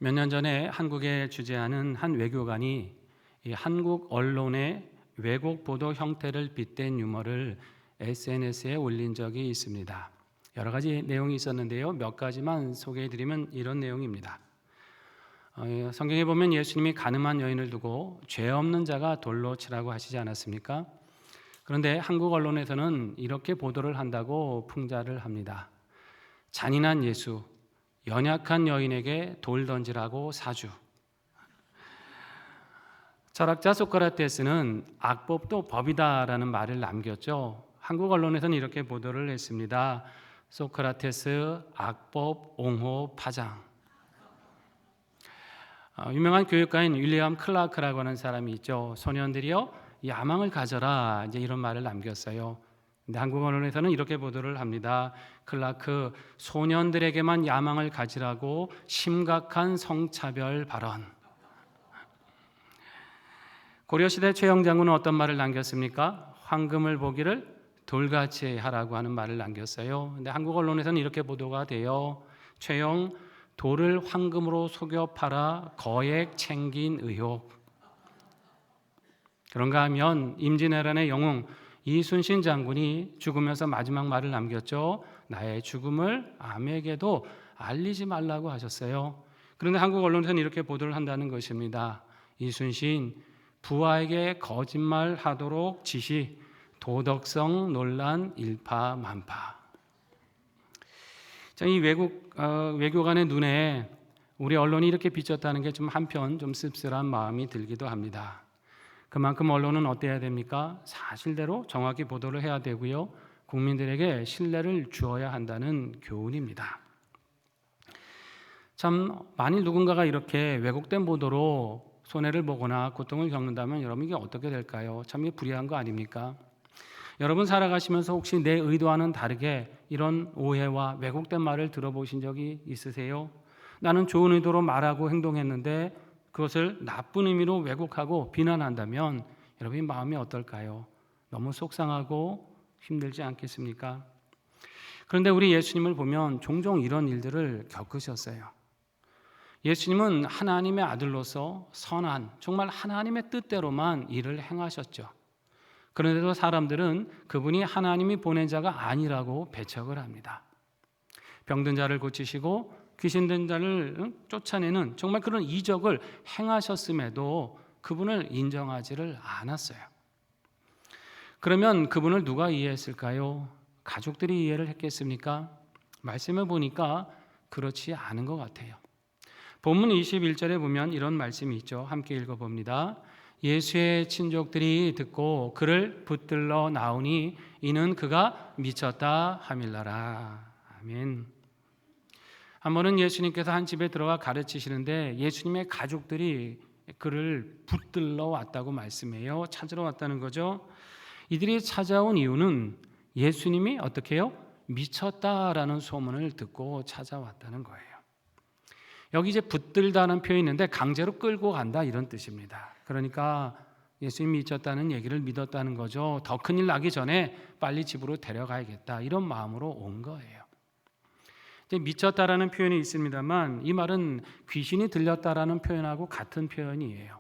몇 년 전에 한국에 주재하는 한 외교관이 이 한국 언론의 왜곡 보도 형태를 빗댄 유머를 SNS에 올린 적이 있습니다. 여러 가지 내용이 있었는데요. 몇 가지만 소개해드리면 이런 내용입니다. 성경에 보면 예수님이 간음한 여인을 두고 죄 없는 자가 돌로 치라고 하시지 않았습니까? 그런데 한국 언론에서는 이렇게 보도를 한다고 풍자를 합니다. 잔인한 예수, 연약한 여인에게 돌 던지라고 사주. 철학자 소크라테스는 악법도 법이다라는 말을 남겼죠. 한국 언론에서는 이렇게 보도를 했습니다. 소크라테스 악법 옹호 파장. 유명한 교육가인 윌리엄 클라크라고 하는 사람이 있죠. 소년들이여 야망을 가져라, 이제 이런 말을 남겼어요. 근데 한국 언론에서는 이렇게 보도를 합니다. 클라크, 소년들에게만 야망을 가지라고 심각한 성차별 발언. 고려시대 최영 장군은 어떤 말을 남겼습니까? 황금을 보기를 돌같이 하라고 하는 말을 남겼어요. 근데 한국 언론에서는 이렇게 보도가 돼요. 최영, 돌을 황금으로 속여 팔아 거액 챙긴 의혹. 그런가 하면 임진왜란의 영웅 이순신 장군이 죽으면서 마지막 말을 남겼죠. 나의 죽음을 아무에게도 알리지 말라고 하셨어요. 그런데 한국 언론에서는 이렇게 보도를 한다는 것입니다. 이순신 부하에게 거짓말하도록 지시, 도덕성 논란 일파만파. 이 외교관의 눈에 우리 언론이 이렇게 비쳤다는 게 좀 한편 좀 씁쓸한 마음이 들기도 합니다. 그만큼 언론은 어때야 됩니까? 사실대로 정확히 보도를 해야 되고요. 국민들에게 신뢰를 주어야 한다는 교훈입니다. 참 만일 누군가가 이렇게 왜곡된 보도로 손해를 보거나 고통을 겪는다면 여러분 이게 어떻게 될까요? 참 불의한 거 아닙니까? 여러분 살아가시면서 혹시 내 의도와는 다르게 이런 오해와 왜곡된 말을 들어보신 적이 있으세요? 나는 좋은 의도로 말하고 행동했는데 그것을 나쁜 의미로 왜곡하고 비난한다면 여러분의 마음이 어떨까요? 너무 속상하고 힘들지 않겠습니까? 그런데 우리 예수님을 보면 종종 이런 일들을 겪으셨어요. 예수님은 하나님의 아들로서 선한, 정말 하나님의 뜻대로만 일을 행하셨죠. 그런데도 사람들은 그분이 하나님이 보낸 자가 아니라고 배척을 합니다. 병든 자를 고치시고 귀신 든 자를 쫓아내는 정말 그런 이적을 행하셨음에도 그분을 인정하지를 않았어요. 그러면 그분을 누가 이해했을까요? 가족들이 이해를 했겠습니까? 말씀을 보니까 그렇지 않은 것 같아요. 본문 21절에 보면 이런 말씀이 있죠. 함께 읽어봅니다. 예수의 친족들이 듣고 그를 붙들러 나오니 이는 그가 미쳤다 하밀라라. 아멘. 한 번은 예수님께서 한 집에 들어가 가르치시는데 예수님의 가족들이 그를 붙들러 왔다고 말씀해요. 찾으러 왔다는 거죠. 이들이 찾아온 이유는 예수님이 어떻게 해요? 미쳤다라는 소문을 듣고 찾아왔다는 거예요. 여기 이제 붙들다는 표현이 있는데 강제로 끌고 간다 이런 뜻입니다. 그러니까 예수님이 미쳤다는 얘기를 믿었다는 거죠. 더 큰일 나기 전에 빨리 집으로 데려가야겠다 이런 마음으로 온 거예요. 미쳤다라는 표현이 있습니다만 이 말은 귀신이 들렸다라는 표현하고 같은 표현이에요.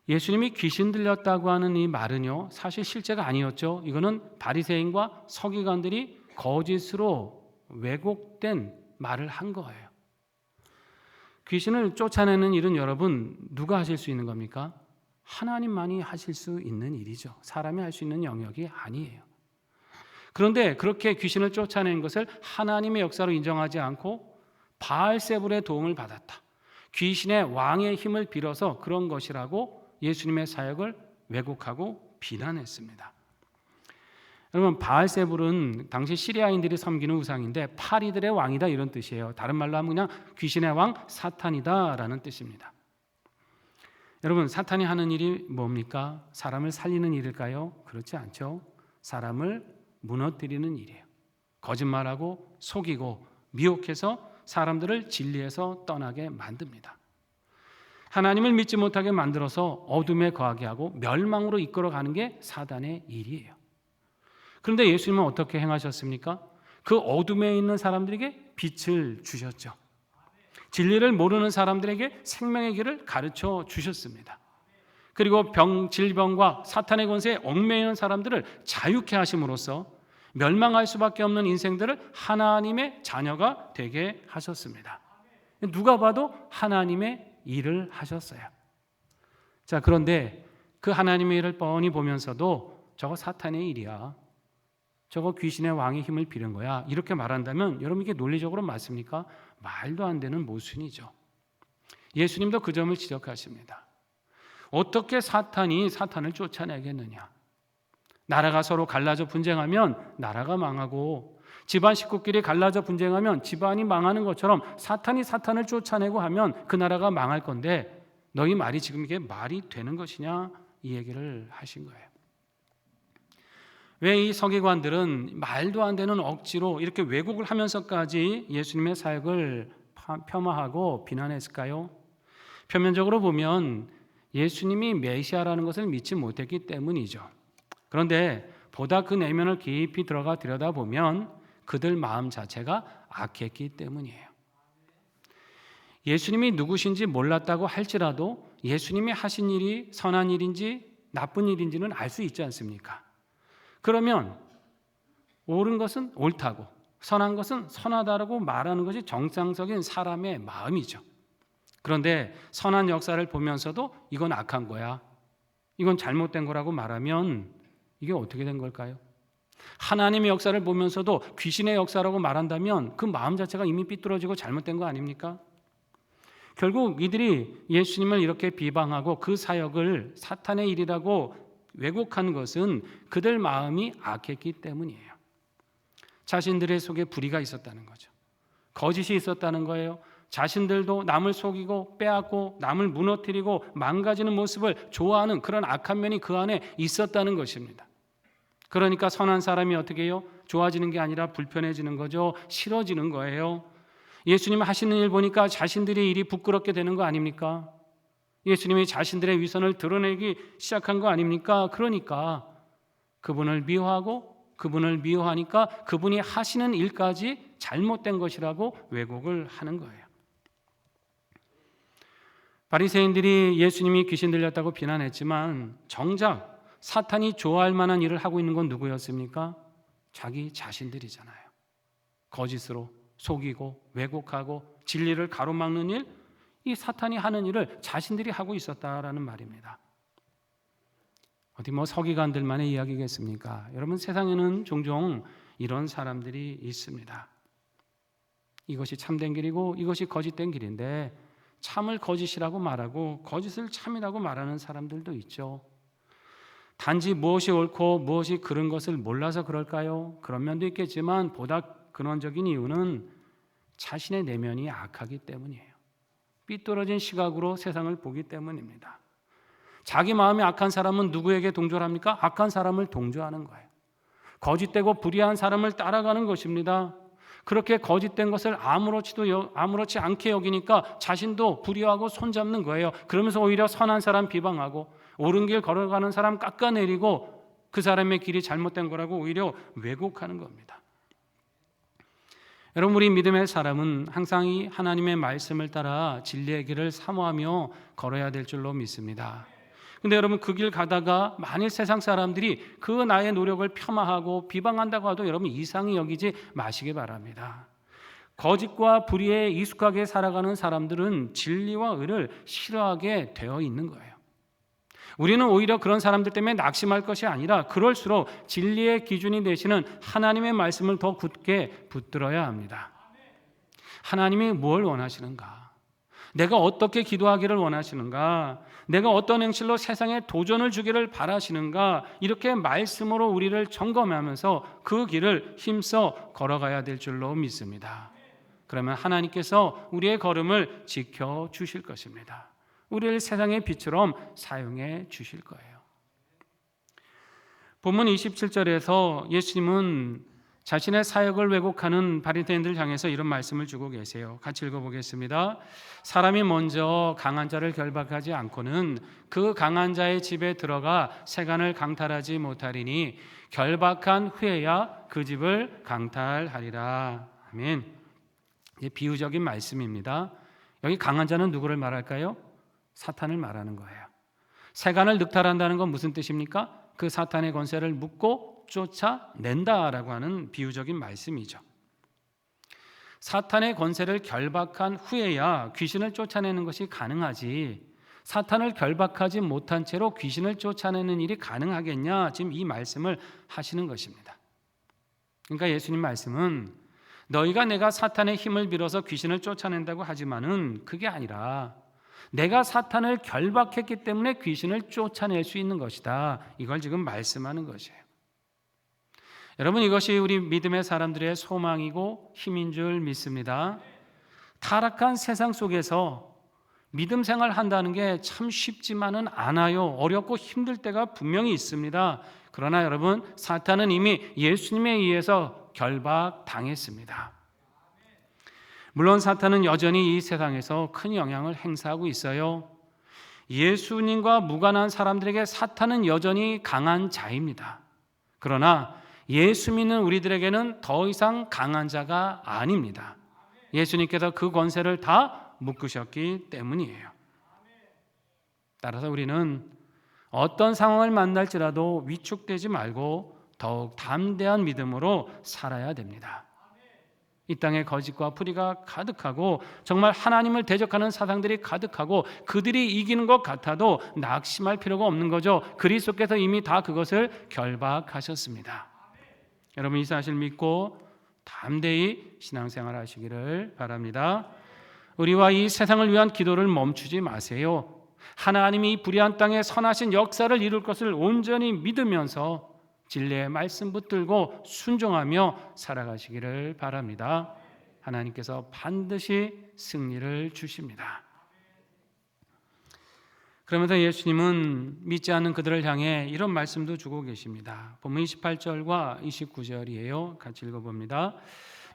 예수님이 귀신 들렸다고 하는 이 말은요 사실 실제가 아니었죠. 이거는 바리새인과 서기관들이 거짓으로 왜곡된 말을 한 거예요. 귀신을 쫓아내는 일은 여러분 누가 하실 수 있는 겁니까? 하나님만이 하실 수 있는 일이죠. 사람이 할 수 있는 영역이 아니에요. 그런데 그렇게 귀신을 쫓아낸 것을 하나님의 역사로 인정하지 않고 바알세불의 도움을 받았다. 귀신의 왕의 힘을 빌어서 그런 것이라고 예수님의 사역을 왜곡하고 비난했습니다. 여러분 바알세불은 당시 시리아인들이 섬기는 우상인데 파리들의 왕이다 이런 뜻이에요. 다른 말로 하면 그냥 귀신의 왕 사탄이다라는 뜻입니다. 여러분 사탄이 하는 일이 뭡니까? 사람을 살리는 일일까요? 그렇지 않죠. 사람을 무너뜨리는 일이에요. 거짓말하고 속이고 미혹해서 사람들을 진리에서 떠나게 만듭니다. 하나님을 믿지 못하게 만들어서 어둠에 거하게 하고 멸망으로 이끌어가는 게 사단의 일이에요. 그런데 예수님은 어떻게 행하셨습니까? 그 어둠에 있는 사람들에게 빛을 주셨죠. 진리를 모르는 사람들에게 생명의 길을 가르쳐 주셨습니다. 그리고 질병과 사탄의 권세에 얽매이는 사람들을 자유케 하심으로써 멸망할 수밖에 없는 인생들을 하나님의 자녀가 되게 하셨습니다. 누가 봐도 하나님의 일을 하셨어요. 자, 그런데 그 하나님의 일을 뻔히 보면서도 저거 사탄의 일이야, 저거 귀신의 왕의 힘을 빌은 거야, 이렇게 말한다면 여러분 이게 논리적으로 맞습니까? 말도 안 되는 모순이죠. 예수님도 그 점을 지적하십니다. 어떻게 사탄이 사탄을 쫓아내겠느냐? 나라가 서로 갈라져 분쟁하면 나라가 망하고, 집안 식구끼리 갈라져 분쟁하면 집안이 망하는 것처럼 사탄이 사탄을 쫓아내고 하면 그 나라가 망할 건데, 너희 말이 지금 이게 말이 되는 것이냐? 이 얘기를 하신 거예요. 왜 이 서기관들은 말도 안 되는 억지로 이렇게 왜곡을 하면서까지 예수님의 사역을 폄하하고 비난했을까요? 표면적으로 보면 예수님이 메시아라는 것을 믿지 못했기 때문이죠. 그런데 보다 그 내면을 깊이 들어가 들여다보면 그들 마음 자체가 악했기 때문이에요. 예수님이 누구신지 몰랐다고 할지라도 예수님이 하신 일이 선한 일인지 나쁜 일인지는 알 수 있지 않습니까? 그러면 옳은 것은 옳다고, 선한 것은 선하다라고 말하는 것이 정상적인 사람의 마음이죠. 그런데 선한 역사를 보면서도 이건 악한 거야, 이건 잘못된 거라고 말하면 이게 어떻게 된 걸까요? 하나님의 역사를 보면서도 귀신의 역사라고 말한다면 그 마음 자체가 이미 삐뚤어지고 잘못된 거 아닙니까? 결국 이들이 예수님을 이렇게 비방하고 그 사역을 사탄의 일이라고 왜곡한 것은 그들 마음이 악했기 때문이에요. 자신들의 속에 불의가 있었다는 거죠. 거짓이 있었다는 거예요. 자신들도 남을 속이고 빼앗고 남을 무너뜨리고 망가지는 모습을 좋아하는 그런 악한 면이 그 안에 있었다는 것입니다. 그러니까 선한 사람이 어떻게 해요? 좋아지는 게 아니라 불편해지는 거죠. 싫어지는 거예요. 예수님 하시는 일 보니까 자신들의 일이 부끄럽게 되는 거 아닙니까? 예수님이 자신들의 위선을 드러내기 시작한 거 아닙니까? 그러니까 그분을 미워하고 그분을 미워하니까 그분이 하시는 일까지 잘못된 것이라고 왜곡을 하는 거예요. 바리새인들이 예수님이 귀신 들렸다고 비난했지만 정작 사탄이 좋아할 만한 일을 하고 있는 건 누구였습니까? 자기 자신들이잖아요. 거짓으로 속이고 왜곡하고 진리를 가로막는 일, 이 사탄이 하는 일을 자신들이 하고 있었다라는 말입니다. 어디 서기관들만의 이야기겠습니까? 여러분, 세상에는 종종 이런 사람들이 있습니다. 이것이 참된 길이고 이것이 거짓된 길인데 참을 거짓이라고 말하고 거짓을 참이라고 말하는 사람들도 있죠. 단지 무엇이 옳고 무엇이 그른 것을 몰라서 그럴까요? 그런 면도 있겠지만 보다 근원적인 이유는 자신의 내면이 악하기 때문이에요. 삐뚤어진 시각으로 세상을 보기 때문입니다. 자기 마음이 악한 사람은 누구에게 동조합니까? 악한 사람을 동조하는 거예요. 거짓되고 불의한 사람을 따라가는 것입니다. 그렇게 거짓된 것을 아무렇지 않게 여기니까 자신도 불의하고 손잡는 거예요. 그러면서 오히려 선한 사람 비방하고 옳은 길 걸어가는 사람 깎아내리고 그 사람의 길이 잘못된 거라고 오히려 왜곡하는 겁니다. 여러분, 우리 믿음의 사람은 항상 이 하나님의 말씀을 따라 진리의 길을 사모하며 걸어야 될 줄로 믿습니다. 근데 여러분, 그 길 가다가 만일 세상 사람들이 그 나의 노력을 폄하하고 비방한다고 해도 여러분 이상히 여기지 마시기 바랍니다. 거짓과 불의에 익숙하게 살아가는 사람들은 진리와 의를 싫어하게 되어 있는 거예요. 우리는 오히려 그런 사람들 때문에 낙심할 것이 아니라 그럴수록 진리의 기준이 되시는 하나님의 말씀을 더 굳게 붙들어야 합니다. 하나님이 뭘 원하시는가? 내가 어떻게 기도하기를 원하시는가? 내가 어떤 행실로 세상에 도전을 주기를 바라시는가? 이렇게 말씀으로 우리를 점검하면서 그 길을 힘써 걸어가야 될 줄로 믿습니다. 그러면 하나님께서 우리의 걸음을 지켜주실 것입니다. 우리를 세상의 빛처럼 사용해 주실 거예요. 본문 27절에서 예수님은 자신의 사역을 왜곡하는 바리새인들을 향해서 이런 말씀을 주고 계세요. 같이 읽어보겠습니다. 사람이 먼저 강한 자를 결박하지 않고는 그 강한 자의 집에 들어가 세간을 강탈하지 못하리니 결박한 후에야 그 집을 강탈하리라. 아멘. 비유적인 말씀입니다. 여기 강한 자는 누구를 말할까요? 사탄을 말하는 거예요. 세간을 늑탈한다는 건 무슨 뜻입니까? 그 사탄의 권세를 묶고 쫓아낸다라고 하는 비유적인 말씀이죠. 사탄의 권세를 결박한 후에야 귀신을 쫓아내는 것이 가능하지, 사탄을 결박하지 못한 채로 귀신을 쫓아내는 일이 가능하겠냐? 지금 이 말씀을 하시는 것입니다. 그러니까 예수님 말씀은 너희가 내가 사탄의 힘을 빌어서 귀신을 쫓아낸다고 하지만은 그게 아니라 내가 사탄을 결박했기 때문에 귀신을 쫓아낼 수 있는 것이다. 이걸 지금 말씀하는 것이에요. 여러분, 이것이 우리 믿음의 사람들의 소망이고 힘인 줄 믿습니다. 타락한 세상 속에서 믿음 생활 한다는 게 참 쉽지만은 않아요. 어렵고 힘들 때가 분명히 있습니다. 그러나 여러분, 사탄은 이미 예수님에 의해서 결박당했습니다. 물론 사탄은 여전히 이 세상에서 큰 영향을 행사하고 있어요. 예수님과 무관한 사람들에게 사탄은 여전히 강한 자입니다. 그러나 예수 믿는 우리들에게는 더 이상 강한 자가 아닙니다. 예수님께서 그 권세를 다 묶으셨기 때문이에요. 따라서 우리는 어떤 상황을 만날지라도 위축되지 말고 더욱 담대한 믿음으로 살아야 됩니다. 이 땅에 거짓과 불의가 가득하고 정말 하나님을 대적하는 사상들이 가득하고 그들이 이기는 것 같아도 낙심할 필요가 없는 거죠. 그리스도께서 이미 다 그것을 결박하셨습니다. 여러분, 이 사실 믿고 담대히 신앙생활 하시기를 바랍니다. 우리와 이 세상을 위한 기도를 멈추지 마세요. 하나님이 이 불의한 땅에 선하신 역사를 이룰 것을 온전히 믿으면서 진리의 말씀 붙들고 순종하며 살아가시기를 바랍니다. 하나님께서 반드시 승리를 주십니다. 그러면서 예수님은 믿지 않는 그들을 향해 이런 말씀도 주고 계십니다. 본문 28절과 29절이에요. 같이 읽어봅니다.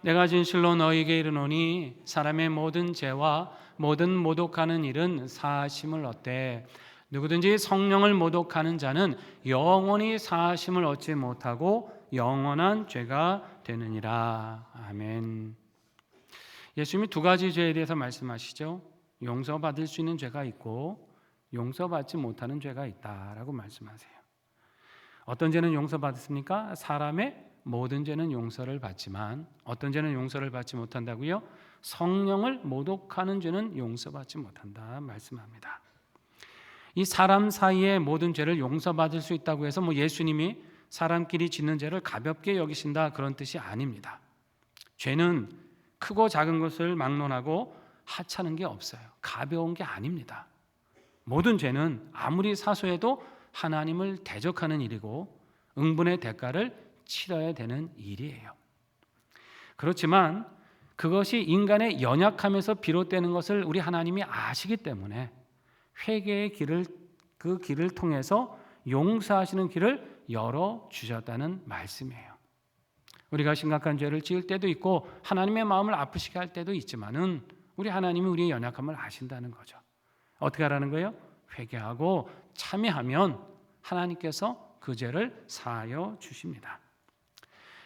내가 진실로 너희에게 이르노니 사람의 모든 죄와 모든 모독하는 일은 사하심을 얻되 누구든지 성령을 모독하는 자는 영원히 사하심을 얻지 못하고 영원한 죄가 되느니라. 아멘. 예수님이 두 가지 죄에 대해서 말씀하시죠. 용서받을 수 있는 죄가 있고 용서받지 못하는 죄가 있다라고 말씀하세요. 어떤 죄는 용서받습니까? 사람의 모든 죄는 용서를 받지만 어떤 죄는 용서를 받지 못한다고요? 성령을 모독하는 죄는 용서받지 못한다 말씀합니다. 이 사람 사이의 모든 죄를 용서받을 수 있다고 해서 예수님이 사람끼리 짓는 죄를 가볍게 여기신다 그런 뜻이 아닙니다. 죄는 크고 작은 것을 막론하고 하찮은 게 없어요. 가벼운 게 아닙니다. 모든 죄는 아무리 사소해도 하나님을 대적하는 일이고 응분의 대가를 치러야 되는 일이에요. 그렇지만 그것이 인간의 연약함에서 비롯되는 것을 우리 하나님이 아시기 때문에 회개의 길을, 그 길을 통해서 용서하시는 길을 열어주셨다는 말씀이에요. 우리가 심각한 죄를 지을 때도 있고 하나님의 마음을 아프시게 할 때도 있지만은 우리 하나님이 우리의 연약함을 아신다는 거죠. 어떻게 하라는 거예요? 회개하고 참여하면 하나님께서 그 죄를 사하여 주십니다.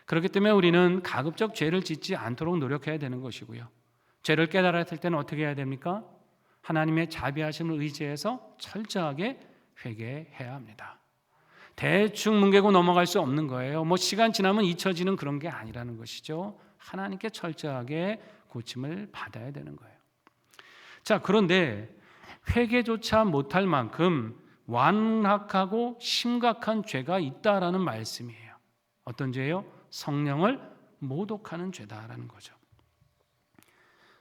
그렇기 때문에 우리는 가급적 죄를 짓지 않도록 노력해야 되는 것이고요. 죄를 깨달았을 때는 어떻게 해야 됩니까? 하나님의 자비하심을 의지해서 철저하게 회개해야 합니다. 대충 뭉개고 넘어갈 수 없는 거예요. 시간 지나면 잊혀지는 그런 게 아니라는 것이죠. 하나님께 철저하게 고침을 받아야 되는 거예요. 자, 그런데 회개조차 못할 만큼 완악하고 심각한 죄가 있다라는 말씀이에요. 어떤 죄요? 성령을 모독하는 죄다라는 거죠.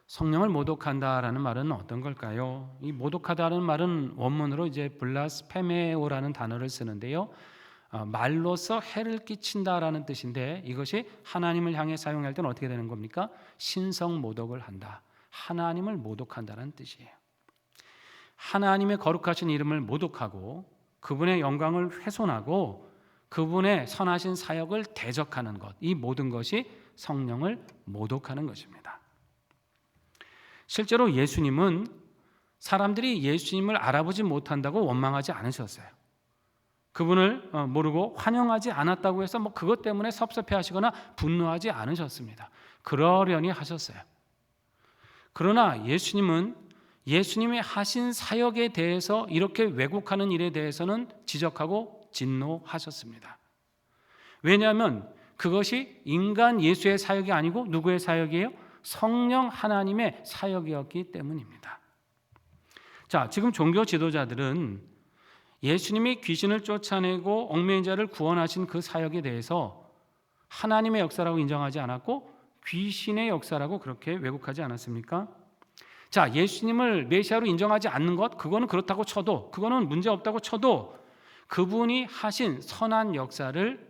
성령을 모독한다라는 말은 어떤 걸까요? 이 모독하다는 말은 원문으로 이제 블라스페메오라는 단어를 쓰는데요. 말로서 해를 끼친다라는 뜻인데 이것이 하나님을 향해 사용할 때는 어떻게 되는 겁니까? 신성 모독을 한다. 하나님을 모독한다는 뜻이에요. 하나님의 거룩하신 이름을 모독하고 그분의 영광을 훼손하고 그분의 선하신 사역을 대적하는 것, 이 모든 것이 성령을 모독하는 것입니다. 실제로 예수님은 사람들이 예수님을 알아보지 못한다고 원망하지 않으셨어요. 그분을 모르고 환영하지 않았다고 해서 그것 때문에 섭섭해하시거나 분노하지 않으셨습니다. 그러려니 하셨어요. 그러나 예수님은 예수님이 하신 사역에 대해서 이렇게 왜곡하는 일에 대해서는 지적하고 진노하셨습니다. 왜냐하면 그것이 인간 예수의 사역이 아니고 누구의 사역이에요? 성령 하나님의 사역이었기 때문입니다. 자, 지금 종교 지도자들은 예수님이 귀신을 쫓아내고 얽매인 자를 구원하신 그 사역에 대해서 하나님의 역사라고 인정하지 않았고 귀신의 역사라고 그렇게 왜곡하지 않았습니까? 자, 예수님을 메시아로 인정하지 않는 것, 그거는 그렇다고 쳐도, 그거는 문제 없다고 쳐도 그분이 하신 선한 역사를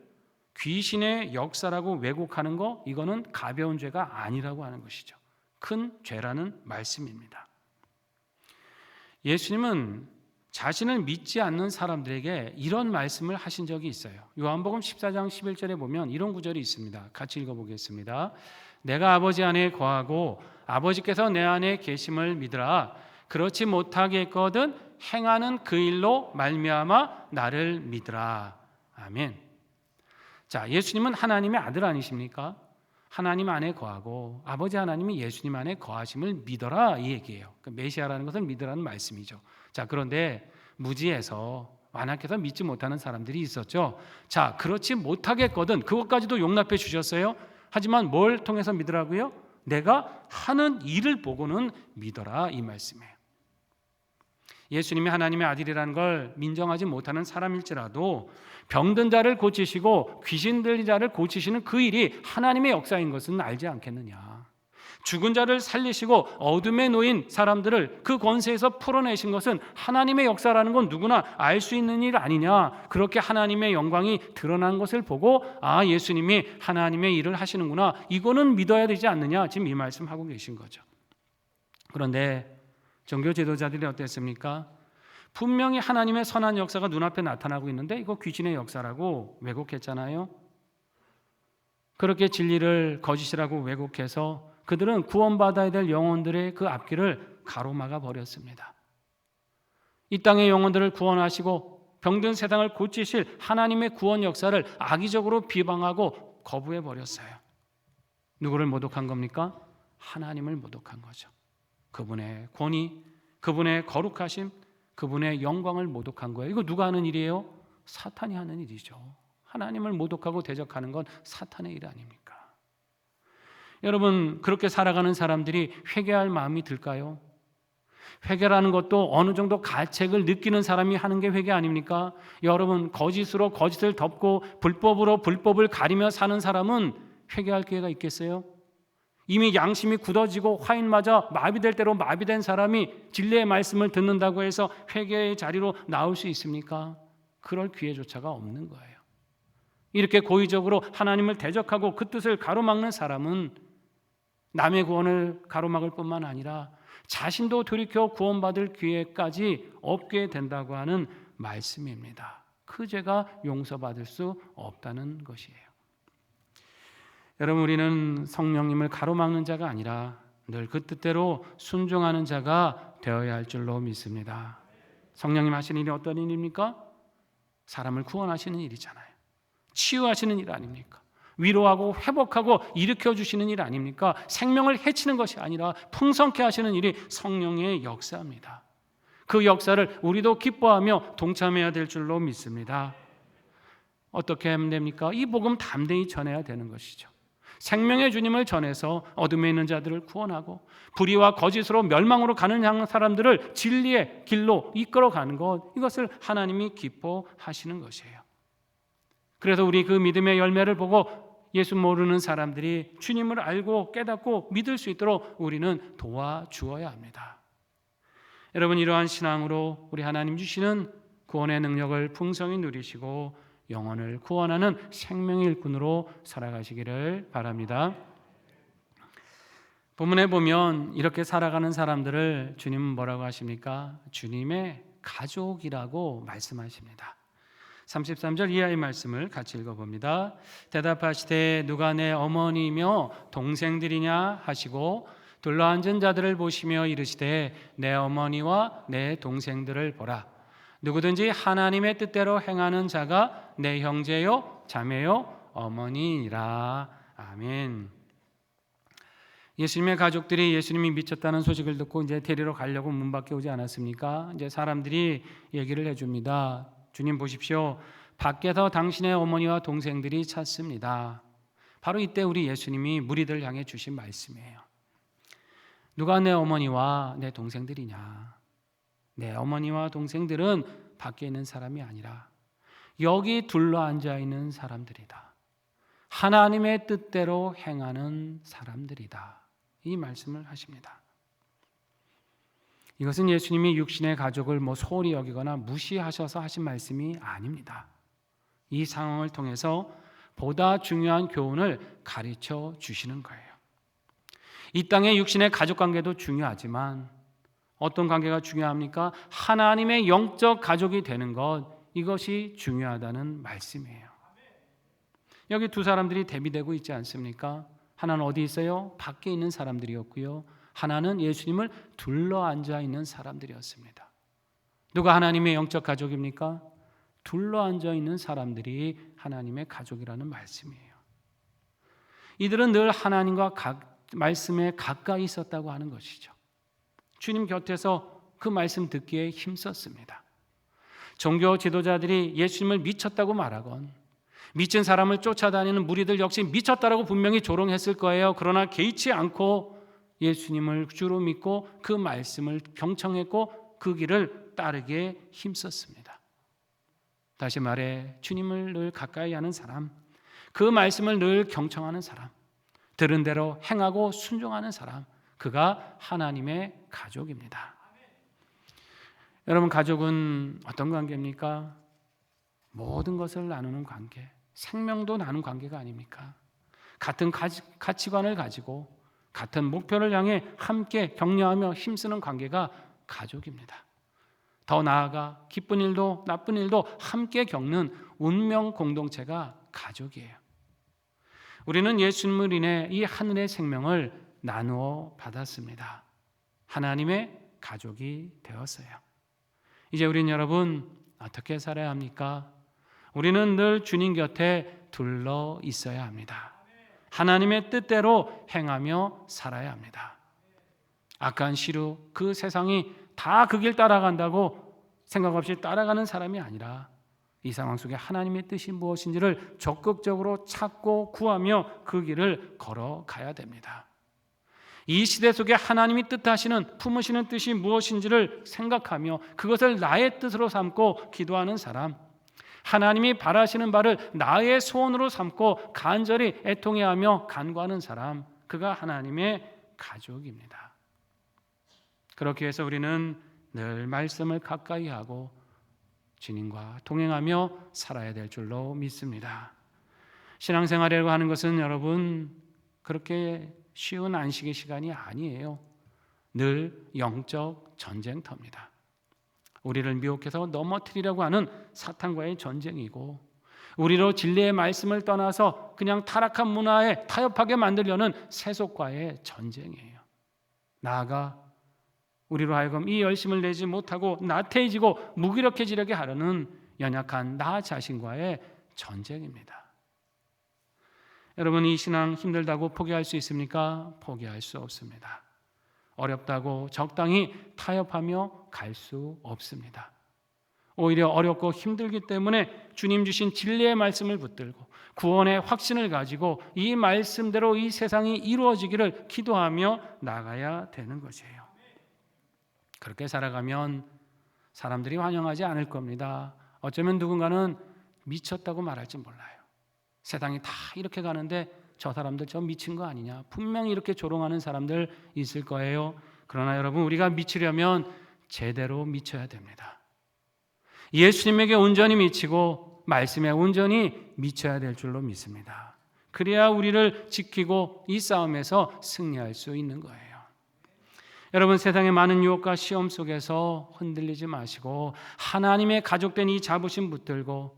귀신의 역사라고 왜곡하는 거, 이거는 가벼운 죄가 아니라고 하는 것이죠. 큰 죄라는 말씀입니다. 예수님은 자신을 믿지 않는 사람들에게 이런 말씀을 하신 적이 있어요. 요한복음 14장 11절에 보면 이런 구절이 있습니다. 같이 읽어보겠습니다. 내가 아버지 안에 거하고 아버지께서 내 안에 계심을 믿으라. 그렇지 못하겠거든 행하는 그 일로 말미암아 나를 믿으라. 아멘. 자, 예수님은 하나님의 아들 아니십니까? 하나님 안에 거하고 아버지 하나님이 예수님 안에 거하심을 믿어라, 이 얘기예요. 메시아라는 것을 믿으라는 말씀이죠. 자, 그런데 무지해서 완악해서 믿지 못하는 사람들이 있었죠. 자, 그렇지 못하겠거든 그것까지도 용납해 주셨어요. 하지만 뭘 통해서 믿으라고요? 내가 하는 일을 보고는 믿어라, 이 말씀이에요. 예수님이 하나님의 아들이라는 걸 인정하지 못하는 사람일지라도 병든 자를 고치시고 귀신 들린 자를 고치시는 그 일이 하나님의 역사인 것은 알지 않겠느냐. 죽은 자를 살리시고 어둠에 놓인 사람들을 그 권세에서 풀어내신 것은 하나님의 역사라는 건 누구나 알 수 있는 일 아니냐. 그렇게 하나님의 영광이 드러난 것을 보고 아, 예수님이 하나님의 일을 하시는구나, 이거는 믿어야 되지 않느냐, 지금 이 말씀하고 계신 거죠. 그런데 종교 지도자들이 어땠습니까? 분명히 하나님의 선한 역사가 눈앞에 나타나고 있는데 이거 귀신의 역사라고 왜곡했잖아요. 그렇게 진리를 거짓이라고 왜곡해서 그들은 구원받아야 될 영혼들의 그 앞길을 가로막아 버렸습니다. 이 땅의 영혼들을 구원하시고 병든 세상을 고치실 하나님의 구원 역사를 악의적으로 비방하고 거부해 버렸어요. 누구를 모독한 겁니까? 하나님을 모독한 거죠. 그분의 권위, 그분의 거룩하심, 그분의 영광을 모독한 거예요. 이거 누가 하는 일이에요? 사탄이 하는 일이죠. 하나님을 모독하고 대적하는 건 사탄의 일 아닙니까? 여러분, 그렇게 살아가는 사람들이 회개할 마음이 들까요? 회개라는 것도 어느 정도 가책을 느끼는 사람이 하는 게 회개 아닙니까? 여러분, 거짓으로 거짓을 덮고 불법으로 불법을 가리며 사는 사람은 회개할 기회가 있겠어요? 이미 양심이 굳어지고 화인마저 마비될 대로 마비된 사람이 진리의 말씀을 듣는다고 해서 회개의 자리로 나올 수 있습니까? 그럴 기회조차가 없는 거예요. 이렇게 고의적으로 하나님을 대적하고 그 뜻을 가로막는 사람은 남의 구원을 가로막을 뿐만 아니라 자신도 돌이켜 구원받을 기회까지 없게 된다고 하는 말씀입니다. 그 죄가 용서받을 수 없다는 것이에요. 여러분, 우리는 성령님을 가로막는 자가 아니라 늘 그 뜻대로 순종하는 자가 되어야 할 줄로 믿습니다. 성령님 하시는 일이 어떤 일입니까? 사람을 구원하시는 일이잖아요. 치유하시는 일 아닙니까? 위로하고 회복하고 일으켜주시는 일 아닙니까? 생명을 해치는 것이 아니라 풍성케 하시는 일이 성령의 역사입니다. 그 역사를 우리도 기뻐하며 동참해야 될 줄로 믿습니다. 어떻게 하면 됩니까? 이 복음 담대히 전해야 되는 것이죠. 생명의 주님을 전해서 어둠에 있는 자들을 구원하고 불의와 거짓으로 멸망으로 가는 사람들을 진리의 길로 이끌어가는 것, 이것을 하나님이 기뻐하시는 것이에요. 그래서 우리 그 믿음의 열매를 보고 예수 모르는 사람들이 주님을 알고 깨닫고 믿을 수 있도록 우리는 도와주어야 합니다. 여러분, 이러한 신앙으로 우리 하나님 주시는 구원의 능력을 풍성히 누리시고 영혼을 구원하는 생명의 일꾼으로 살아가시기를 바랍니다. 본문에 보면 이렇게 살아가는 사람들을 주님은 뭐라고 하십니까? 주님의 가족이라고 말씀하십니다. 33절 이하의 말씀을 같이 읽어봅니다. 대답하시되 누가 내 어머니며 동생들이냐 하시고 둘러앉은 자들을 보시며 이르시되 내 어머니와 내 동생들을 보라. 누구든지 하나님의 뜻대로 행하는 자가 내 형제요 자매요 어머니니라. 아멘. 예수님의 가족들이 예수님이 미쳤다는 소식을 듣고 이제 데리러 가려고 문 밖에 오지 않았습니까? 이제 사람들이 얘기를 해줍니다. 주님 보십시오. 밖에서 당신의 어머니와 동생들이 찾습니다. 바로 이때 우리 예수님이 무리들을 향해 주신 말씀이에요. 누가 내 어머니와 내 동생들이냐? 내 어머니와 동생들은 밖에 있는 사람이 아니라 여기 둘러앉아 있는 사람들이다. 하나님의 뜻대로 행하는 사람들이다. 이 말씀을 하십니다. 이것은 예수님이 육신의 가족을 소홀히 여기거나 무시하셔서 하신 말씀이 아닙니다. 이 상황을 통해서 보다 중요한 교훈을 가르쳐 주시는 거예요. 이 땅의 육신의 가족 관계도 중요하지만 어떤 관계가 중요합니까? 하나님의 영적 가족이 되는 것, 이것이 중요하다는 말씀이에요. 여기 두 사람들이 대비되고 있지 않습니까? 하나는 어디 있어요? 밖에 있는 사람들이었고요. 하나는 예수님을 둘러앉아 있는 사람들이었습니다. 누가 하나님의 영적 가족입니까? 둘러앉아 있는 사람들이 하나님의 가족이라는 말씀이에요. 이들은 늘 하나님과 말씀에 가까이 있었다고 하는 것이죠. 주님 곁에서 그 말씀 듣기에 힘썼습니다. 종교 지도자들이 예수님을 미쳤다고 말하건 미친 사람을 쫓아다니는 무리들 역시 미쳤다라고 분명히 조롱했을 거예요. 그러나 개의치 않고 예수님을 주로 믿고 그 말씀을 경청했고 그 길을 따르게 힘썼습니다. 다시 말해 주님을 늘 가까이 하는 사람, 그 말씀을 늘 경청하는 사람, 들은 대로 행하고 순종하는 사람, 그가 하나님의 가족입니다. 여러분, 가족은 어떤 관계입니까? 모든 것을 나누는 관계, 생명도 나누는 관계가 아닙니까? 같은 가치관을 가지고 같은 목표를 향해 함께 격려하며 힘쓰는 관계가 가족입니다. 더 나아가 기쁜 일도 나쁜 일도 함께 겪는 운명 공동체가 가족이에요. 우리는 예수님을 인해 이 하늘의 생명을 나누어 받았습니다. 하나님의 가족이 되었어요. 이제 우린 여러분 어떻게 살아야 합니까? 우리는 늘 주님 곁에 둘러 있어야 합니다. 하나님의 뜻대로 행하며 살아야 합니다. 악한 시루, 그 세상이 다 그 길 따라간다고 생각 없이 따라가는 사람이 아니라 이 상황 속에 하나님의 뜻이 무엇인지를 적극적으로 찾고 구하며 그 길을 걸어가야 됩니다. 이 시대 속에 하나님이 뜻하시는, 품으시는 뜻이 무엇인지를 생각하며 그것을 나의 뜻으로 삼고 기도하는 사람, 하나님이 바라시는 바를 나의 소원으로 삼고 간절히 애통해하며 간구하는 사람, 그가 하나님의 가족입니다. 그렇게 해서 우리는 늘 말씀을 가까이 하고 주님과 동행하며 살아야 될 줄로 믿습니다. 신앙생활이라고 하는 것은 여러분 그렇게 쉬운 안식의 시간이 아니에요. 늘 영적 전쟁터입니다. 우리를 미혹해서 넘어뜨리려고 하는 사탄과의 전쟁이고, 우리로 진리의 말씀을 떠나서 그냥 타락한 문화에 타협하게 만들려는 세속과의 전쟁이에요. 나아가 우리로 하여금 이 열심을 내지 못하고 나태해지고 무기력해지려게 하려는 연약한 나 자신과의 전쟁입니다. 여러분, 이 신앙 힘들다고 포기할 수 있습니까? 포기할 수 없습니다. 어렵다고 적당히 타협하며 갈 수 없습니다. 오히려 어렵고 힘들기 때문에 주님 주신 진리의 말씀을 붙들고 구원의 확신을 가지고 이 말씀대로 이 세상이 이루어지기를 기도하며 나가야 되는 것이에요. 그렇게 살아가면 사람들이 환영하지 않을 겁니다. 어쩌면 누군가는 미쳤다고 말할지 몰라요. 세상이 다 이렇게 가는데 저 사람들 저 미친 거 아니냐, 분명히 이렇게 조롱하는 사람들 있을 거예요. 그러나 여러분, 우리가 미치려면 제대로 미쳐야 됩니다. 예수님에게 온전히 미치고 말씀에 온전히 미쳐야 될 줄로 믿습니다. 그래야 우리를 지키고 이 싸움에서 승리할 수 있는 거예요. 여러분, 세상의 많은 유혹과 시험 속에서 흔들리지 마시고 하나님의 가족된 이 자부심 붙들고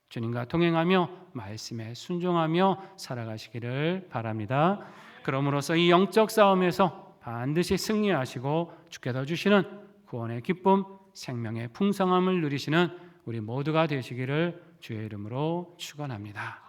주님과 동행하며 말씀에 순종하며 살아가시기를 바랍니다. 그럼으로써 이 영적 싸움에서 반드시 승리하시고 주께서 주시는 구원의 기쁨, 생명의 풍성함을 누리시는 우리 모두가 되시기를 주의 이름으로 축원합니다.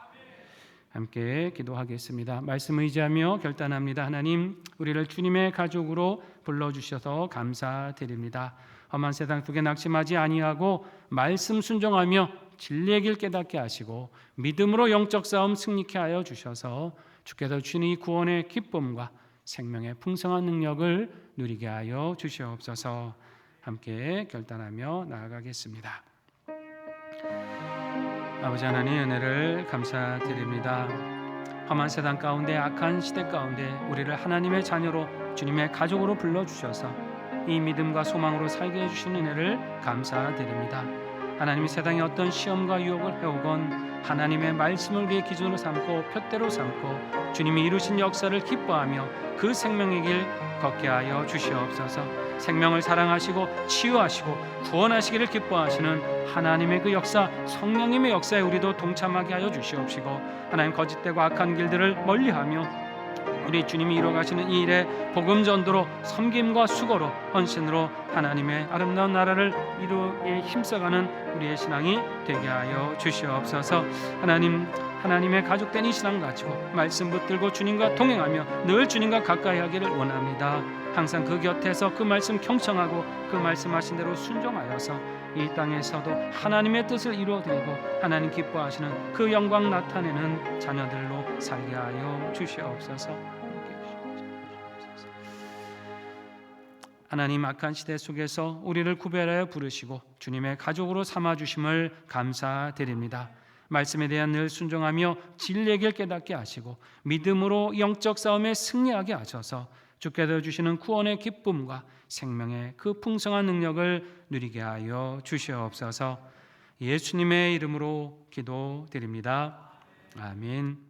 함께 기도하겠습니다. 말씀 의지하며 결단합니다. 하나님, 우리를 주님의 가족으로 불러주셔서 감사드립니다. 험한 세상 속에 낙심하지 아니하고 말씀 순종하며 진리의 길 깨닫게 하시고 믿음으로 영적 싸움 승리케 하여 주셔서 주께서 주시는 이 구원의 기쁨과 생명의 풍성한 능력을 누리게 하여 주시옵소서. 함께 결단하며 나아가겠습니다. 아버지 하나님, 은혜를 감사드립니다. 험한 세상 가운데, 악한 시대 가운데 우리를 하나님의 자녀로 주님의 가족으로 불러주셔서 이 믿음과 소망으로 살게 해주신 은혜를 감사드립니다. 하나님이 세상의 어떤 시험과 유혹을 해오건 하나님의 말씀을 우리의 기준으로 삼고 표대로 삼고 주님이 이루신 역사를 기뻐하며 그 생명의 길 걷게 하여 주시옵소서. 생명을 사랑하시고 치유하시고 구원하시기를 기뻐하시는 하나님의 그 역사, 성령님의 역사에 우리도 동참하게 하여 주시옵시고, 하나님 거짓되고 악한 길들을 멀리하며 우리 주님이 이루어가시는 이 일에 복음 전도로 섬김과 수고로 헌신으로 하나님의 아름다운 나라를 이루기에 힘써가는 우리의 신앙이 되게 하여 주시옵소서. 하나님의 가족된 이 신앙 가지고 말씀 붙들고 주님과 동행하며 늘 주님과 가까이 하기를 원합니다. 항상 그 곁에서 그 말씀 경청하고 그 말씀하신 대로 순종하여서 이 땅에서도 하나님의 뜻을 이루어드리고 하나님 기뻐하시는 그 영광 나타내는 자녀들로 살게 하여 주시옵소서. 하나님, 악한 시대 속에서 우리를 구별하여 부르시고 주님의 가족으로 삼아주심을 감사드립니다. 말씀에 대한 늘 순종하며 진리의 길 깨닫게 하시고 믿음으로 영적 싸움에 승리하게 하셔서 주께서 주시는 구원의 기쁨과 생명의 그 풍성한 능력을 누리게 하여 주시옵소서. 예수님의 이름으로 기도드립니다. 아멘.